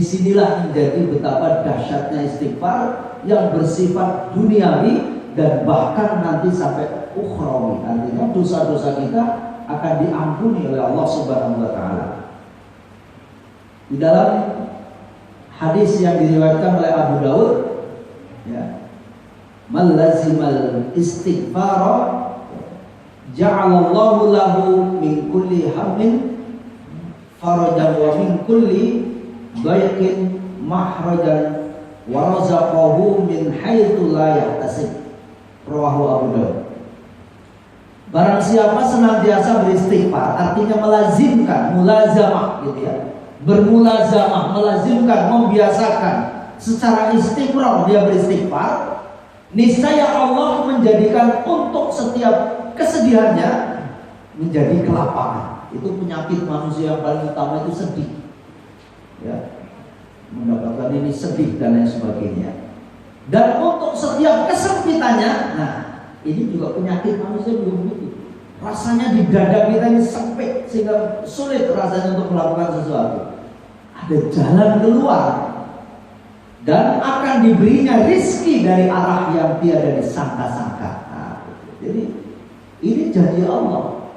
Disinilah menjadi betapa dahsyatnya istighfar yang bersifat duniawi dan bahkan nanti sampai ukhrawi. Artinya dosa-dosa kita akan diampuni oleh Allah Subhanahu wa taala. Di dalam hadis yang diriwayatkan oleh Abu Daud, ya, man lazimal istighfara ja'alallahu lahu min kulli hammin farajan wa min kulli dhaiqin mahrajan wa razaqahu min haitsu la yahtasib. Rawahu Abu Daud. Barang siapa senantiasa beristighfar, artinya melazimkan, mulazamah gitu ya. Bermulazamah, melazimkan, membiasakan secara istiqrar dia beristighfar, niscaya Allah menjadikan untuk setiap kesedihannya menjadi kelapangan. Itu penyakit manusia yang paling utama, itu sedih. Ya, mendapatkan ini sedih dan lain sebagainya. Dan untuk setiap kesempitannya, nah ini juga penyakit manusia juga begitu. Rasanya di dada kita ini sempit sehingga sulit rasanya untuk melakukan sesuatu. Ada jalan keluar dan akan diberinya rizki dari arah yang tiada disangka-sangka. Nah, jadi ini janji Allah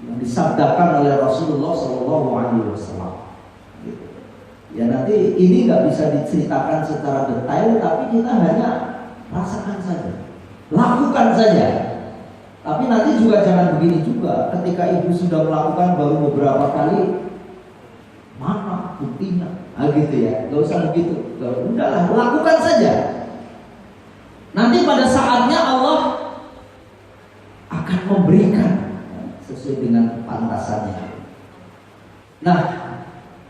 yang disabdakan oleh Rasulullah SAW. Ya nanti ini nggak bisa diceritakan secara detail, tapi kita hanya rasakan saja, lakukan saja. Tapi nanti juga jangan begini juga, ketika ibu sudah melakukan baru beberapa kali, mana buktinya? Gitu ya, nggak usah begitu. Udahlah, lakukan saja. Nanti pada saatnya Allah akan memberikan sesuai dengan pantasannya. Nah,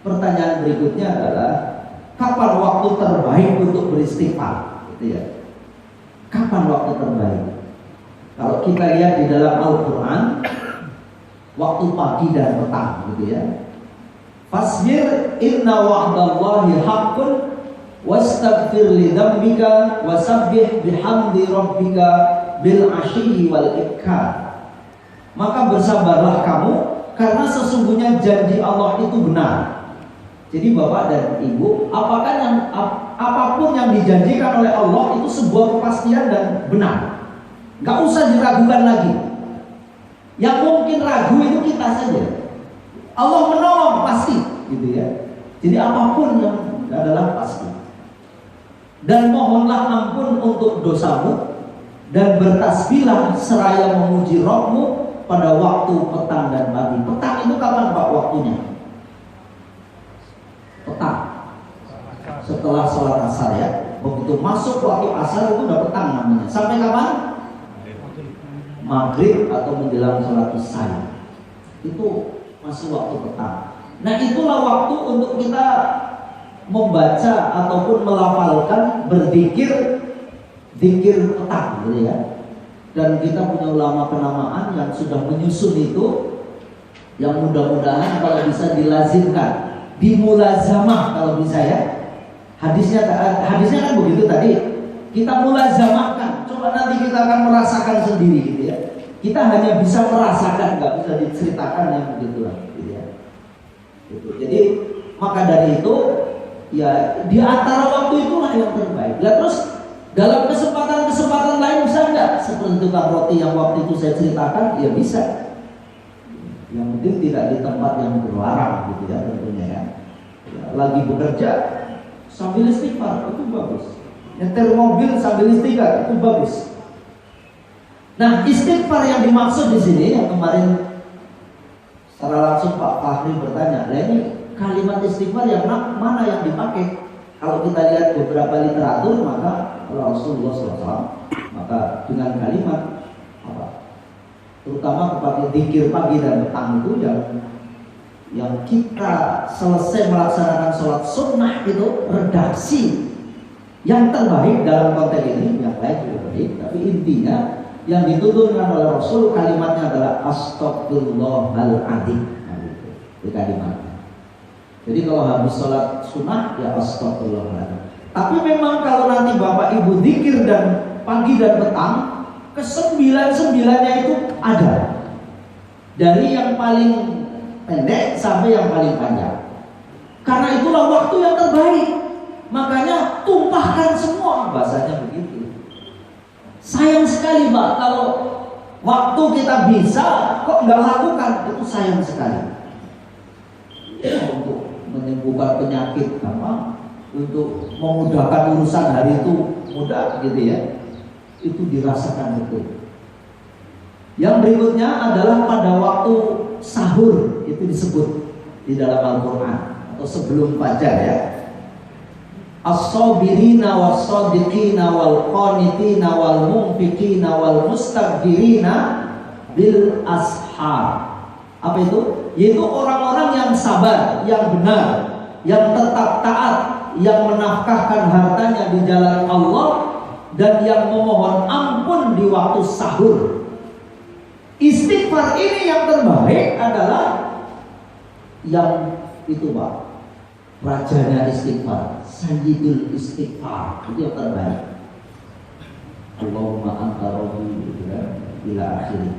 pertanyaan berikutnya adalah kapan waktu terbaik untuk beristighfar? Gitu ya. Kapan waktu terbaik? Kalau kita lihat di dalam Al-Quran, waktu pagi dan petang, gitu ya. Fasbir inna wa'dallahi haqqun wastaghfir li dzambika wasabbih bihamdi rabbika bil 'ashyi wal ibkar. Maka bersabarlah kamu karena sesungguhnya janji Allah itu benar. Jadi Bapak dan Ibu, apapun yang dijanjikan oleh Allah itu sebuah kepastian dan benar. Gak usah diragukan lagi. Yang mungkin ragu itu kita saja. Allah menolong pasti, gitu ya. Jadi apapun yang adalah pasti. Dan mohonlah ampun untuk dosamu dan bertasbihlah seraya memuji Rabbmu pada waktu petang dan pagi. Petang itu kapan Pak waktunya? Petang. Setelah sholat asar ya. Begitu masuk waktu asar itu udah petang namanya. Sampai kapan? Maghrib atau menjelang sholat isya. Itu masih waktu petang. Nah itulah waktu untuk kita membaca ataupun melafalkan berzikir petang, gitu ya. Dan kita punya ulama kenamaan yang sudah menyusun itu, yang mudah-mudahan kalau bisa dilazimkan, dimulazamah kalau bisa ya. Hadisnya kan begitu tadi. Kita mulazamahkan. Coba nanti kita akan merasakan sendiri, gitu ya. Kita hanya bisa merasakan, nggak bisa diceritakan yang begitulah, gitu ya. Gitu. Jadi maka dari itu, ya di antara waktu itulah yang terbaik. Lah terus dalam kesempatan lain bisa nggak seperti tukang roti yang waktu itu saya ceritakan? Ya bisa. Yang penting tidak di tempat yang berlarang, gitu ya tentunya ya. Lagi bekerja sambil istighfar itu bagus. Nyetir mobil sambil istighfar itu bagus. Nah, istighfar yang dimaksud di sini yang kemarin secara langsung Pak Fahri bertanya, "Lah ini kalimat istighfar yang mana yang dipakai?" Kalau kita lihat beberapa literatur, maka Rasulullah SAW maka dengan kalimat apa? Terutama kepada zikir pagi dan petang itu yang kita selesai melaksanakan sholat sunnah itu redaksi yang terbaik dalam konteks ini, yang lain juga baik, tapi intinya yang diturunkan oleh Rasul kalimatnya adalah Astaghfirullahaladzim. Nah, itu kalimatnya. Jadi kalau habis sholat sunnah ya Astaghfirullahaladzim. Tapi memang kalau nanti Bapak Ibu zikir dan pagi dan petang, kesembilan-sembilannya itu ada. Dari yang paling pendek sampai yang paling panjang. Karena itulah waktu yang terbaik. Makanya tumpahkan semua, bahasanya begitu. Sayang sekali Pak kalau waktu kita bisa kok nggak lakukan, itu sayang sekali. Ya, untuk menyembuhkan penyakit gampang, untuk memudahkan urusan hari itu mudah gitu ya. Itu dirasakan betul. Yang berikutnya adalah pada waktu sahur, itu disebut di dalam Al-Quran atau sebelum fajar ya. As-sabirina was-sadiqina wal-qanitina wal-munfiqina wal-mustabdirina bil ashar. Apa itu? Yaitu orang-orang yang sabar, yang benar, yang tetap taat, yang menafkahkan hartanya di jalan Allah, dan yang memohon ampun di waktu sahur. Istighfar ini yang terbaik adalah yang itu Pak, rajanya istighfar, sayyidul istighfar, itu yang terbaik. Allahumma anta rabbi ila akhiri.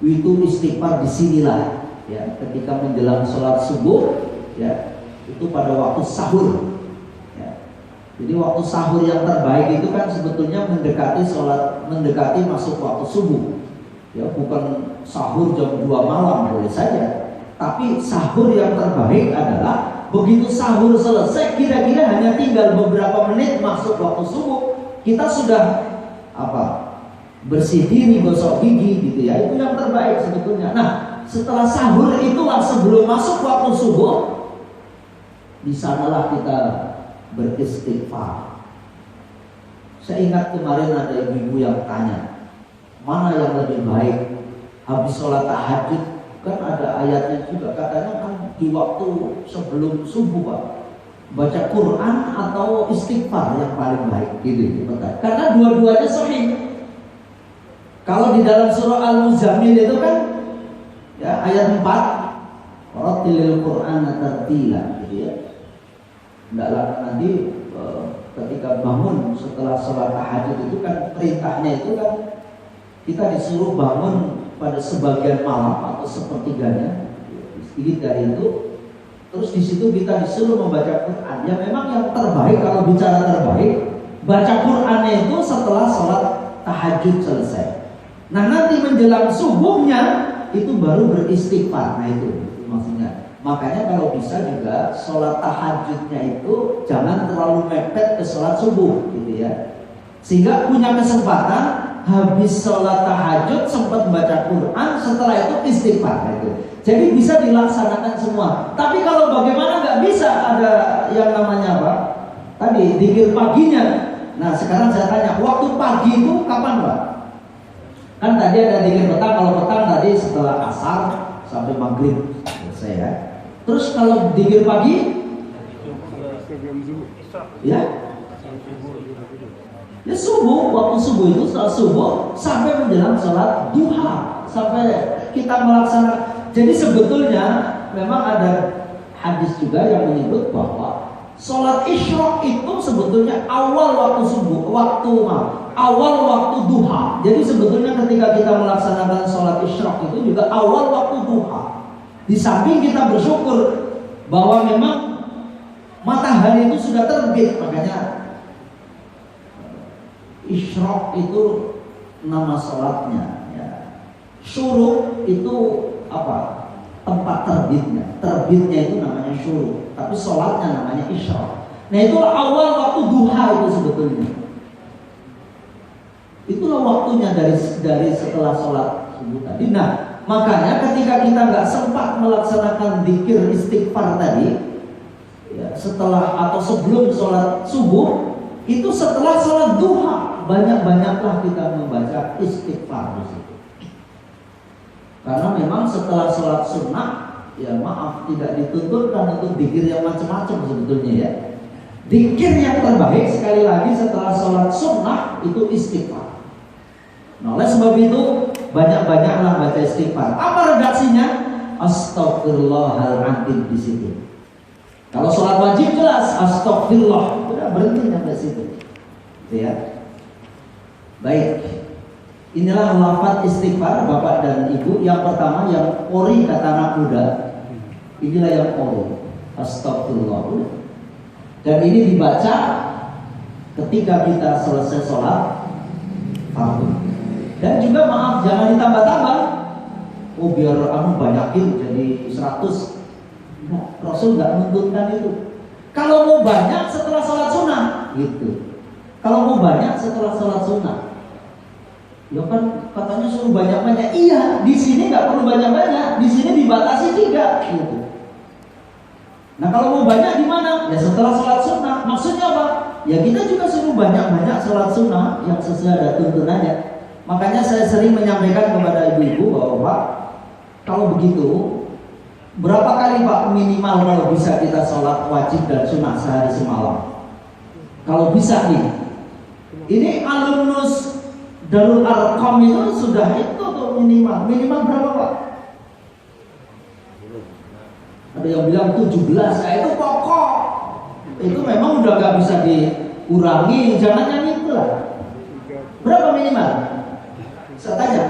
Itu istighfar disinilah ya, ketika menjelang sholat subuh ya, itu pada waktu sahur ya. Jadi waktu sahur yang terbaik itu kan sebetulnya mendekati masuk waktu subuh ya, bukan sahur jam 2 malam boleh saja, tapi sahur yang terbaik adalah begitu sahur selesai, kira-kira hanya tinggal beberapa menit masuk waktu subuh, kita sudah bersih diri, gosok gigi gitu ya, itu yang terbaik sebetulnya. Nah, setelah sahur itulah sebelum masuk waktu subuh, di sanalah kita beristighfar. Saya ingat kemarin ada ibu-ibu yang tanya, mana yang lebih baik habis sholat tahajud? Kan ada ayatnya juga, katanya kan di waktu sebelum subuh Pak, baca Quran atau istighfar yang paling baik gitu. Karena dua-duanya sahih. Kalau di dalam surah Al-Muzammil itu kan ya, ayat 4, Rattilil Qur'ana tartila gitu ya. Hendaklah nanti ketika bangun setelah sholat tahajud itu kan perintahnya itu kan kita disuruh bangun pada sebagian malam atau sepertiganya, sedikit dari itu. Terus di situ kita disuruh membaca Quran. Ya memang yang terbaik, kalau bicara terbaik, baca Qurannya itu setelah sholat tahajud selesai. Nah nanti menjelang subuhnya itu baru beristighfar. Nah itu maksudnya. Makanya kalau bisa juga sholat tahajudnya itu jangan terlalu mepet ke sholat subuh gitu ya, sehingga punya kesempatan habis sholat tahajud sempat baca Quran, setelah itu istighfar gitu. Jadi bisa dilaksanakan semua. Tapi kalau bagaimana nggak bisa, ada yang namanya apa? Tadi zikir paginya. Nah sekarang saya tanya, waktu pagi itu kapan Pak? Kan tadi ada zikir petang, kalau petang tadi setelah asar sampai maghrib selesai ya. Terus kalau zikir pagi? Ya? Ya subuh, waktu subuh itu setelah subuh sampai menjelang sholat duha, sampai kita melaksanakan. Jadi sebetulnya memang ada hadis juga yang menyebut bahwa sholat isyraq itu sebetulnya awal waktu subuh, awal waktu duha. Jadi sebetulnya ketika kita melaksanakan sholat isyraq itu juga awal waktu duha. Di samping kita bersyukur bahwa memang matahari itu sudah terbit, makanya isyraq itu nama sholatnya ya. Syuruk itu apa? Tempat terbitnya. Terbitnya itu namanya syuruk, tapi sholatnya namanya isyraq. Nah itulah awal waktu duha itu sebetulnya. Itulah waktunya dari setelah sholat subuh tadi. Nah makanya ketika kita nggak sempat melaksanakan zikir istighfar tadi ya, setelah atau sebelum sholat subuh, itu setelah sholat duha banyak-banyaklah kita membaca istighfar di situ. Karena memang setelah sholat sunnah, ya maaf, tidak dituntutkan untuk zikir yang macam-macam sebetulnya ya. Zikir yang terbaik sekali lagi setelah sholat sunnah itu istighfar. Nah oleh sebab itu banyak-banyaklah baca istighfar. Apa redaksinya? Astagfirullahaladzim di situ. Kalau sholat wajib jelas astagfirullah, udah berhenti sampai situ. Ya. Baik. Inilah lafaz istighfar Bapak dan Ibu. Yang pertama yang ori kata anak muda. Inilah yang ori. Astagfirullah. Dan ini dibaca ketika kita selesai sholat fardu. Dan juga maaf, jangan ditambah-tambah. Oh biar kamu banyakin jadi 100. Nah, Rasul nggak menuntutkan itu. Kalau mau banyak setelah sholat sunnah, gitu. Kalau mau banyak setelah sholat sunnah, ya kan katanya suruh banyak-banyak. Iya, di sini nggak perlu banyak-banyak. Di sini dibatasi 3, gitu. Nah kalau mau banyak di mana? Ya setelah sholat sunnah. Maksudnya apa? Ya kita juga suruh banyak-banyak sholat sunnah yang sesuai ada tuntunannya. Makanya saya sering menyampaikan kepada ibu-ibu bahwa Pak, kalau begitu, berapa kali Pak minimal kalau bisa kita sholat wajib dan sunnah sehari semalam? Kalau bisa nih, ini alumnus Darul Arqam itu sudah itu tuh minimal berapa Pak? Ada yang bilang 17, nah itu pokok. Itu memang udah gak bisa dikurangi, jangan yang itu lah. Berapa minimal? Saya tanya,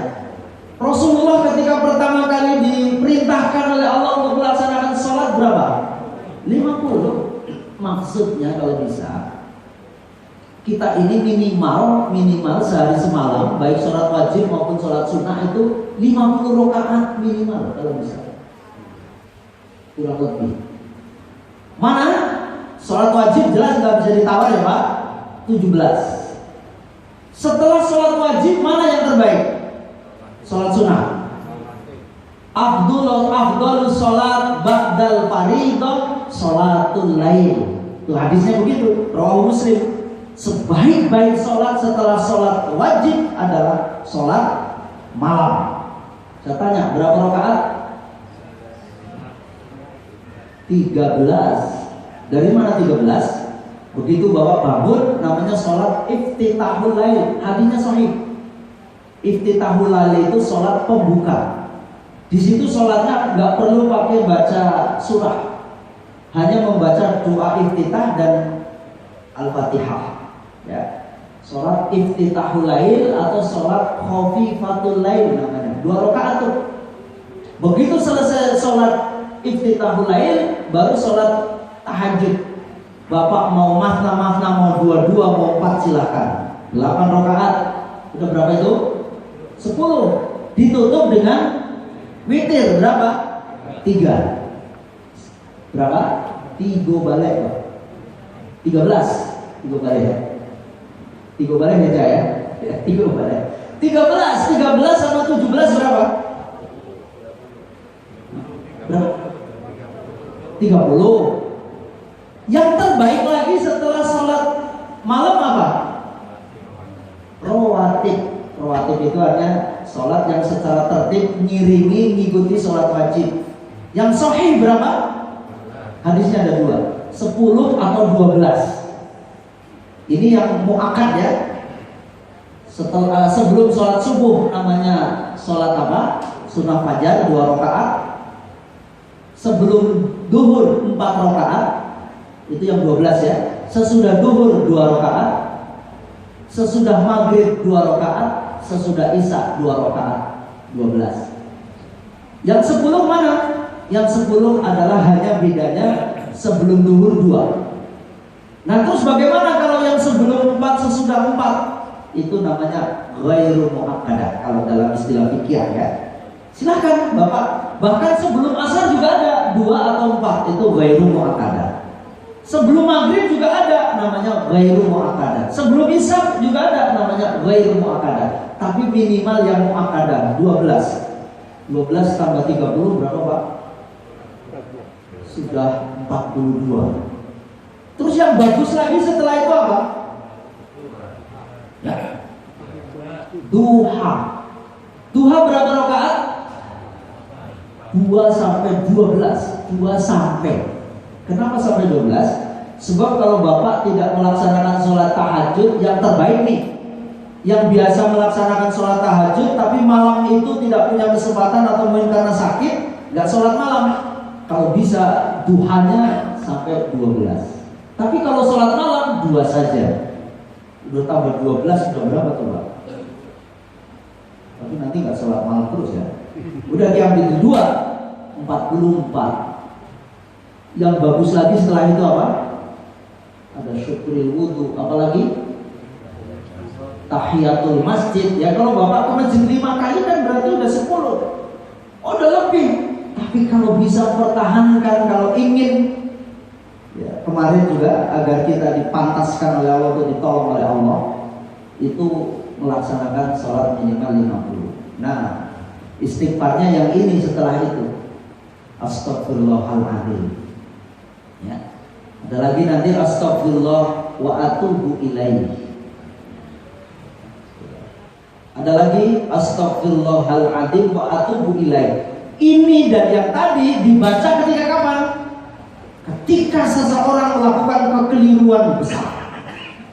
Rasulullah ketika pertama kali diperintahkan oleh Allah untuk melaksanakan sholat berapa? 50. Maksudnya kalau bisa, kita ini minimal sehari semalam, baik sholat wajib maupun sholat sunnah itu 50 rakaat minimal kalau bisa. Kurang lebih. Mana? Sholat wajib jelas nggak bisa ditawar ya Pak. 17. Setelah sholat wajib mana yang terbaik? Sholat sunnah. Afdalus sholat ba'dal fardhah sholatul lail. Tuh hadisnya begitu. Rawahu Muslim. Sebaik-baik sholat setelah sholat wajib adalah sholat malam. Saya tanya berapa rakaat? 13. Dari mana 13? Begitu Bapak bangun namanya sholat iftitahul lail. Hadisnya sahih. Iftitahul lail itu sholat pembuka. Di situ sholatnya nggak perlu pakai baca surah, hanya membaca doa iftitah dan al-fatihah. Ya, sholat iftitahul lail atau sholat khafifatul lail namanya. 2 rakaat tuh. Begitu selesai sholat iftitahul lail, baru sholat tahajud. Bapak mau mahna, mau 2, mau 4 silakan. 8 rakaat. Udah berapa itu? 10. Ditutup dengan witir berapa? 3. Berapa? 3 balik Pak. 13 balik. 3 balik aja ya. 3 balik. 13 sama 17 berapa? Berapa? 30. Yang terbaik lagi setelah sholat malam apa? Rawatib. Rawatib itu artinya sholat yang secara tertib ngikuti sholat wajib. Yang sahih berapa? Hadisnya ada 2, 10 atau 12. Ini yang muakkad ya. Sebelum sholat subuh namanya sholat apa? Sunnah fajar 2 rakaat. Sebelum duhur 4 rakaat. Itu yang 12 ya. Sesudah duhur 2 rakaat. Sesudah maghrib 2 rakaat. Sesudah isya 2 rakaat. 12. Yang 10 mana? Yang 10 adalah hanya bedanya sebelum duhur 2. Nah terus bagaimana kalau yang sebelum 4 sesudah 4? Itu namanya ghairu muakkadah kalau dalam istilah fikih ya. Silakan Bapak. Bahkan sebelum asar juga ada 2 atau 4. Itu ghairu muakkadah. Sebelum maghrib juga ada namanya ghairu muakkadah. Sebelum isya juga ada namanya ghairu muakkadah. Tapi minimal yang muakkadah 12. 12 tambah 30 berapa Pak? Sudah 42. Terus yang bagus lagi setelah itu apa? Ya. Duha. Duha berapa rakaat? 2 sampai 12. 2 sampai. Kenapa sampai 12? Sebab kalau Bapak tidak melaksanakan sholat tahajud, yang terbaik nih, yang biasa melaksanakan sholat tahajud tapi malam itu tidak punya kesempatan atau mungkin karena sakit nggak sholat malam, kalau bisa duhanya sampai 12. Tapi kalau sholat malam 2 saja. Udah tambah 12 sudah berapa tuh Pak? Tapi nanti nggak sholat malam terus ya. Udah diambil 2, 44. Yang bagus lagi setelah itu apa? Ada syukuril wudhu, apalagi tahiyatul masjid. Ya kalau bapak ke masjid 5 kali kan berarti udah 10. Oh, udah lebih. Tapi kalau bisa pertahankan, kalau ingin, ya kemarin juga agar kita dipantaskan oleh Allah, atau ditolong oleh Allah, itu melaksanakan sholat minimal 50. Nah, istighfarnya yang ini setelah itu, Astaghfirullahaladzim. Ya. Ada lagi nanti astagfirullah wa atubu ilaih. Ada lagi astagfirullahaladzim wa atubu ilaih. Ini dan yang tadi dibaca ketika kapan? Ketika seseorang melakukan kekeliruan besar,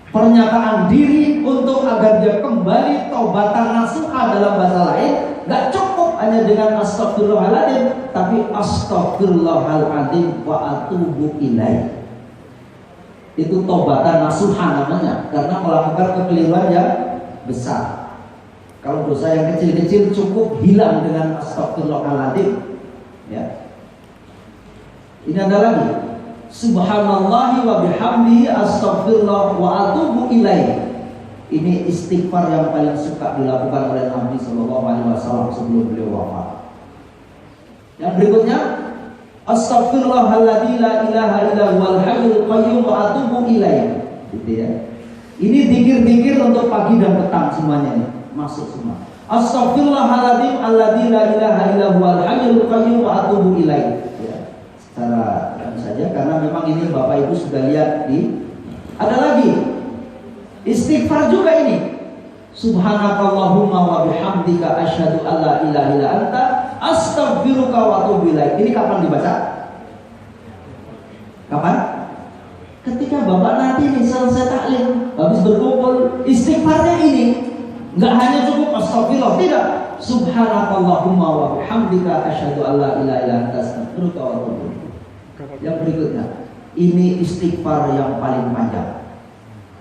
pernyataan diri untuk agar dia kembali taubatan nasuha dalam bahasa lain, nggak cukup hanya dengan astagfirullahaladzim, tapi astagfirullahaladzim wa atubu ilaih. Itu taubatan nasuha namanya, karena melakukan kekeliruan yang besar. Kalau dosa yang kecil-kecil cukup hilang dengan astagfirullahaladzim. Ya. Ini ada lagi. Subhanallahi wa bihamdihi astaghfirullah wa atubu ilaih. Ini istighfar yang paling suka dilakukan oleh Nabi SAW sebelum beliau wafat. Yang berikutnya, astaghfirullahalladzi la ilaha illa huwal hayyul qayyum wa atubu ilaih. Gitu ya. Ini zikir-zikir untuk pagi dan petang semuanya nih. Masuk semua. Astaghfirullahaladzim alladzi la ilaha illa huwal hayyul qayyum wa atubu ilaih. Ya, secara saja karena memang ini Bapak Ibu sudah lihat di. Ada lagi istighfar juga ini. Subhanakallahumma wa bihamdika asyhadu alla ilaha illa anta astaghfiruka wa atubu ilaik. Ini kapan dibaca? Kapan? Ketika Bapak nanti nih selesai taklim, habis berkumpul, istighfarnya ini. Enggak hanya cukup astagfirullah, tidak. Subhanakallahumma wa bihamdika asyhadu alla ilaha illa anta astaghfiruka wa atubu ilaik. Yang berikutnya, ini istighfar yang paling panjang.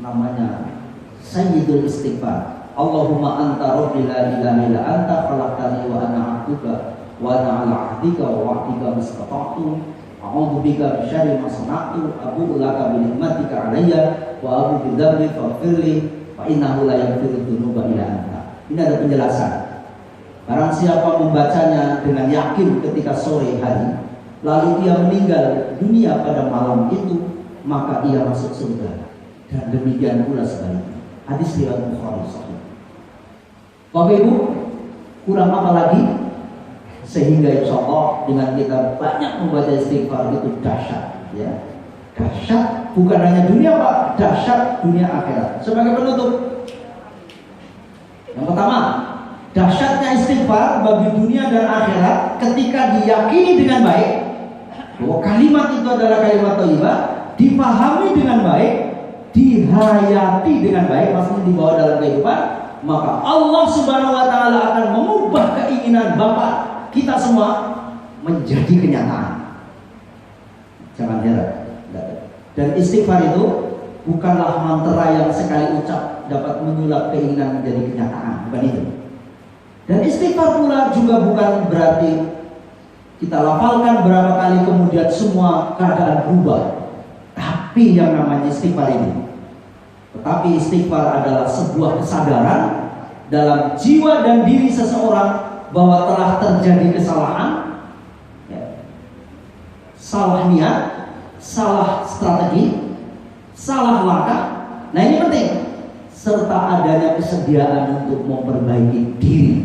Namanya Sayyidul Istighfar. Allahumma anta rabbi la ilaha illa anta khalaqtani wa ana 'abduka wa ana 'ala 'ahdika wa wa'dika mastata'tu a'udzu bika min syarri ma sana'tu abu'u laka bi ni'matika 'alayya wa abu'u bi dzambi faghfirli fa innahu la yaghfiru dzunuba illa anta. Ini ada penjelasan. Barang siapa membacanya dengan yakin ketika sore hari, lalu ia meninggal dunia pada malam itu, maka ia masuk surga. Dan demikian pula sebaliknya. Hadis riwayat Bukhari Sahih. Bapak Ibu, kurang apa lagi? Sehingga insya Allah dengan kita banyak membaca istighfar itu dahsyat, ya. Dahsyat bukan hanya dunia Pak, dahsyat dunia akhirat. Sebagai penutup, yang pertama, dahsyatnya istighfar bagi dunia dan akhirat ketika diyakini dengan baik bahwa kalimat itu adalah kalimat thayyibah, dipahami dengan baik, dihayati dengan baik, maksudnya dibawa dalam kehidupan, maka Allah Subhanahu wa taala akan mengubah keinginan Bapak kita semua menjadi kenyataan. Jangan heran. Dan istighfar itu bukanlah mantra yang sekali ucap dapat menyulap keinginan menjadi kenyataan, bukan itu. Dan istighfar pula juga bukan berarti kita lafalkan berapa kali kemudian semua keadaan berubah. Tapi yang namanya istighfar ini, tetapi istighfar adalah sebuah kesadaran dalam jiwa dan diri seseorang bahwa telah terjadi kesalahan, ya, salah niat, salah strategi, salah langkah. Nah ini penting, serta adanya kesediaan untuk memperbaiki diri.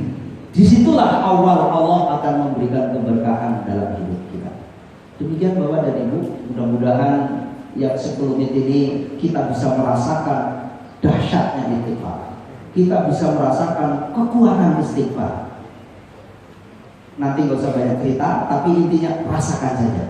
Disitulah awal Allah akan memberikan keberkahan dalam hidup kita. Demikian Bapak dan Ibu, mudah-mudahan yang 10 menit ini kita bisa merasakan dahsyatnya istighfar. Kita bisa merasakan kekuatan istighfar. Nanti gak usah banyak cerita, tapi intinya rasakan saja.